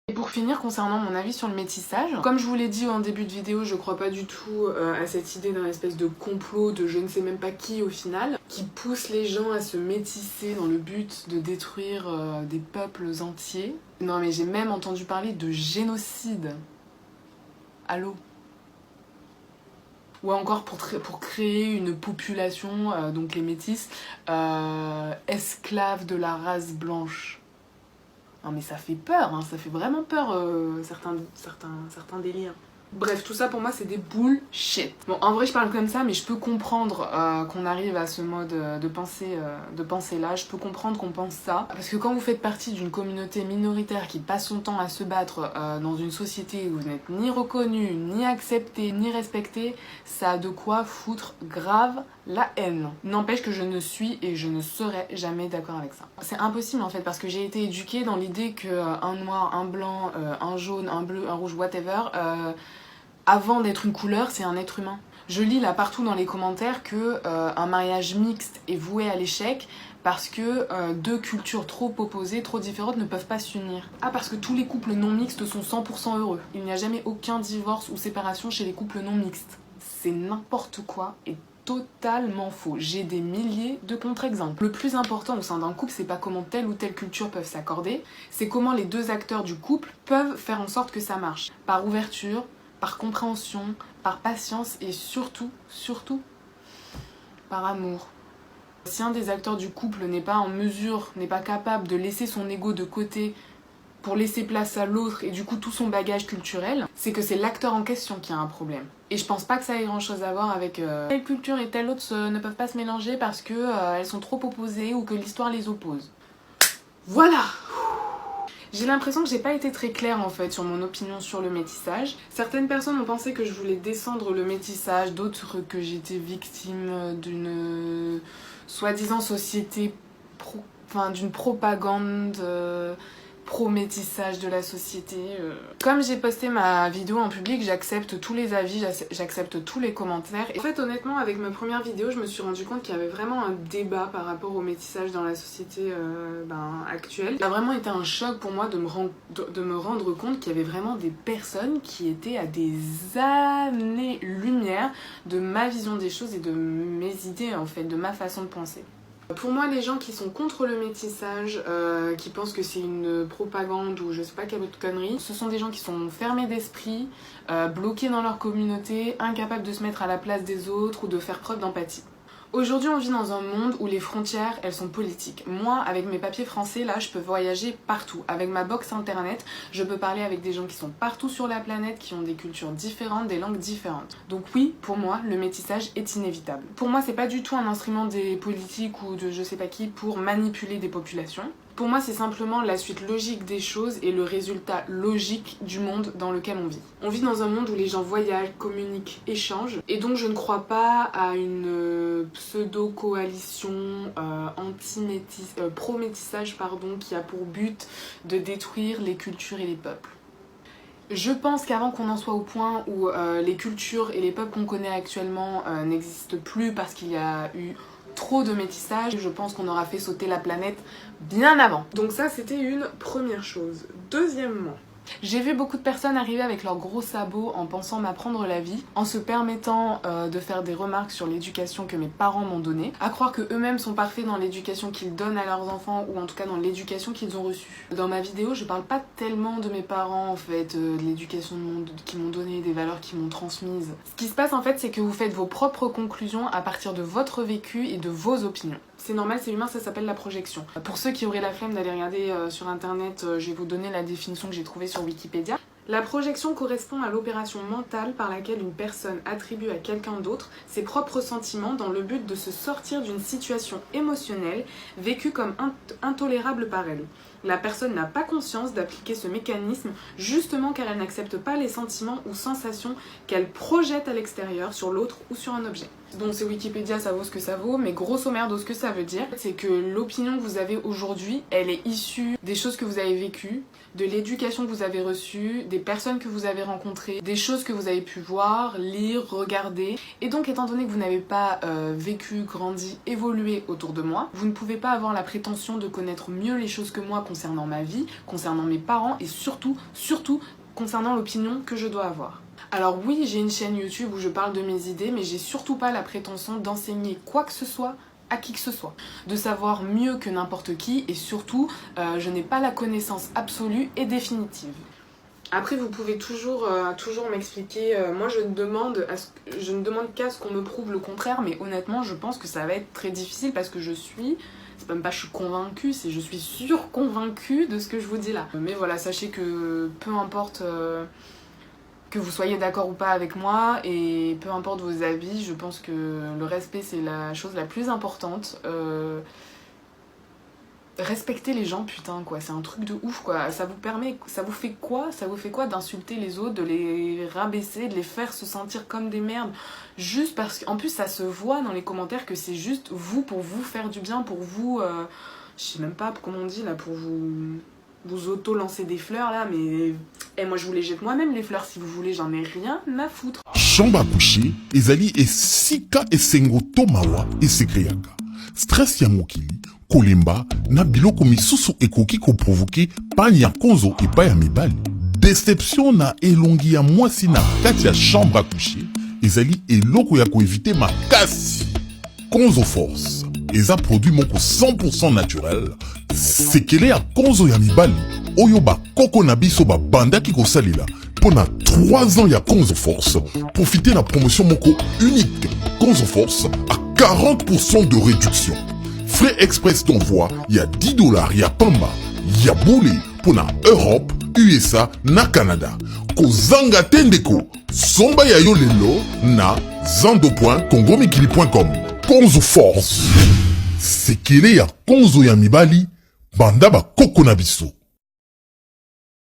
Et pour finir, concernant mon avis sur le métissage, comme je vous l'ai dit en début de vidéo, je crois pas du tout à cette idée d'un espèce de complot de je ne sais même pas qui au final, qui pousse les gens à se métisser dans le but de détruire des peuples entiers. Non mais j'ai même entendu parler de génocide. Allô? Ou encore pour créer une population, donc les métis, esclaves de la race blanche. Non mais ça fait peur, hein, ça fait vraiment peur certains délires. Bref, tout ça pour moi c'est des bullshit. Bon, en vrai je parle comme ça, mais je peux comprendre qu'on arrive à ce mode de penser là. Je peux comprendre qu'on pense ça. Parce que quand vous faites partie d'une communauté minoritaire qui passe son temps à se battre dans une société où vous n'êtes ni reconnu, ni accepté, ni respecté, ça a de quoi foutre grave la haine. N'empêche que je ne suis et je ne serai jamais d'accord avec ça. C'est impossible en fait, parce que j'ai été éduquée dans l'idée qu'un noir, un blanc, un jaune, un bleu, un rouge, whatever, avant d'être une couleur, c'est un être humain. Je lis là partout dans les commentaires que un mariage mixte est voué à l'échec parce que deux cultures trop opposées, trop différentes ne peuvent pas s'unir. Ah, parce que tous les couples non mixtes sont 100% heureux. Il n'y a jamais aucun divorce ou séparation chez les couples non mixtes. C'est n'importe quoi et totalement faux. J'ai des milliers de contre-exemples. Le plus important au sein d'un couple, c'est pas comment telle ou telle culture peuvent s'accorder, c'est comment les deux acteurs du couple peuvent faire en sorte que ça marche. Par ouverture, par compréhension, par patience et surtout, par amour. Si un des acteurs du couple n'est pas en mesure, n'est pas capable de laisser son ego de côté pour laisser place à l'autre et du coup tout son bagage culturel, c'est que c'est l'acteur en question qui a un problème. Et je pense pas que ça ait grand chose à voir avec telle culture et telle autre ne peuvent pas se mélanger parce que elles sont trop opposées ou que l'histoire les oppose. Voilà! J'ai l'impression que j'ai pas été très claire en fait sur mon opinion sur le métissage. Certaines personnes ont pensé que je voulais descendre le métissage, d'autres que j'étais victime d'une soi-disant société d'une propagande pro-métissage de la société. Comme j'ai posté ma vidéo en public, j'accepte tous les avis, j'accepte tous les commentaires. Et en fait, honnêtement, avec ma première vidéo, je me suis rendu compte qu'il y avait vraiment un débat par rapport au métissage dans la société actuelle. Ça a vraiment été un choc pour moi de me rendre compte qu'il y avait vraiment des personnes qui étaient à des années-lumière de ma vision des choses et de mes idées, en fait, de ma façon de penser. Pour moi, les gens qui sont contre le métissage, qui pensent que c'est une propagande ou je sais pas quelle autre connerie, ce sont des gens qui sont fermés d'esprit, bloqués dans leur communauté, incapables de se mettre à la place des autres ou de faire preuve d'empathie. Aujourd'hui, on vit dans un monde où les frontières, elles sont politiques. Moi, avec mes papiers français, là, je peux voyager partout. Avec ma box internet, je peux parler avec des gens qui sont partout sur la planète, qui ont des cultures différentes, des langues différentes. Donc oui, pour moi, le métissage est inévitable. Pour moi, c'est pas du tout un instrument des politiques ou de je sais pas qui pour manipuler des populations. Pour moi, c'est simplement la suite logique des choses et le résultat logique du monde dans lequel on vit. On vit dans un monde où les gens voyagent, communiquent, échangent, et donc je ne crois pas à une pseudo-coalition pro-métissage qui a pour but de détruire les cultures et les peuples. Je pense qu'avant qu'on en soit au point où les cultures et les peuples qu'on connaît actuellement n'existent plus parce qu'il y a eu trop de métissage, je pense qu'on aura fait sauter la planète bien avant. Donc ça, c'était une première chose. Deuxièmement, j'ai vu beaucoup de personnes arriver avec leurs gros sabots en pensant m'apprendre la vie, en se permettant de faire des remarques sur l'éducation que mes parents m'ont donnée, à croire que eux-mêmes sont parfaits dans l'éducation qu'ils donnent à leurs enfants ou en tout cas dans l'éducation qu'ils ont reçue. Dans ma vidéo, je parle pas tellement de mes parents en fait, de l'éducation qu'ils m'ont donnée, des valeurs qu'ils m'ont transmises. Ce qui se passe en fait, c'est que vous faites vos propres conclusions à partir de votre vécu et de vos opinions. C'est normal, c'est humain, ça s'appelle la projection. Pour ceux qui auraient la flemme d'aller regarder sur internet, je vais vous donner la définition que j'ai trouvée sur Wikipédia. La projection correspond à l'opération mentale par laquelle une personne attribue à quelqu'un d'autre ses propres sentiments dans le but de se sortir d'une situation émotionnelle vécue comme intolérable par elle. La personne n'a pas conscience d'appliquer ce mécanisme justement car elle n'accepte pas les sentiments ou sensations qu'elle projette à l'extérieur sur l'autre ou sur un objet. Donc c'est Wikipédia, ça vaut ce que ça vaut, mais grosso merdo, ce que ça veut dire, c'est que l'opinion que vous avez aujourd'hui, elle est issue des choses que vous avez vécues, de l'éducation que vous avez reçue, des personnes que vous avez rencontrées, des choses que vous avez pu voir, lire, regarder. Et donc étant donné que vous n'avez pas vécu, grandi, évolué autour de moi, vous ne pouvez pas avoir la prétention de connaître mieux les choses que moi concernant ma vie, concernant mes parents et surtout concernant l'opinion que je dois avoir. Alors oui, j'ai une chaîne YouTube où je parle de mes idées, mais j'ai surtout pas la prétention d'enseigner quoi que ce soit à qui que ce soit, de savoir mieux que n'importe qui et surtout, je n'ai pas la connaissance absolue et définitive. Après, vous pouvez toujours m'expliquer, moi je ne demande qu'à ce qu'on me prouve le contraire, mais honnêtement je pense que ça va être très difficile parce que c'est même pas je suis convaincue, c'est je suis surconvaincue de ce que je vous dis là. Mais voilà, sachez que peu importe que vous soyez d'accord ou pas avec moi, et peu importe vos avis, je pense que le respect c'est la chose la plus importante. Respectez les gens, putain, quoi, c'est un truc de ouf, quoi. Ça vous fait quoi d'insulter les autres, de les rabaisser, de les faire se sentir comme des merdes, juste parce qu'en plus ça se voit dans les commentaires que c'est juste vous, pour vous faire du bien, pour vous, je sais même pas comment on dit là, pour vous auto-lancer des fleurs là, mais moi je vous les jette moi-même les fleurs si vous voulez, j'en ai rien à foutre. Chambre à coucher, ezali esika esengo tomawa esekreaka. Stress ya mokili, kolemba, na biloko misusu ekoki ko provoquer pani ya konzo epai ya mibali. Déception na elongi ya mwasi na kati ya chambre à coucher, ezali eloko ya ko éviter makasi. Konzo Force, eza produit moko 100% naturel, sekele ya konzo ya mibali, oyo ba koko na biso ba bandaki ko salila. Pendant 3 ans ya Konzo Force, profitez de la promotion moko unique. Konzo Force à 40% de réduction. Frais express d'envoi, il y a $10, il y a Pamba, il y a Boulé pour la Europe, USA, na Canada. Kozanga tendeko, somba ya yo lelo na zando.congomikili.com. Konzo Force. Sekele ya Konzo ya mibali, banda ba koko na biso.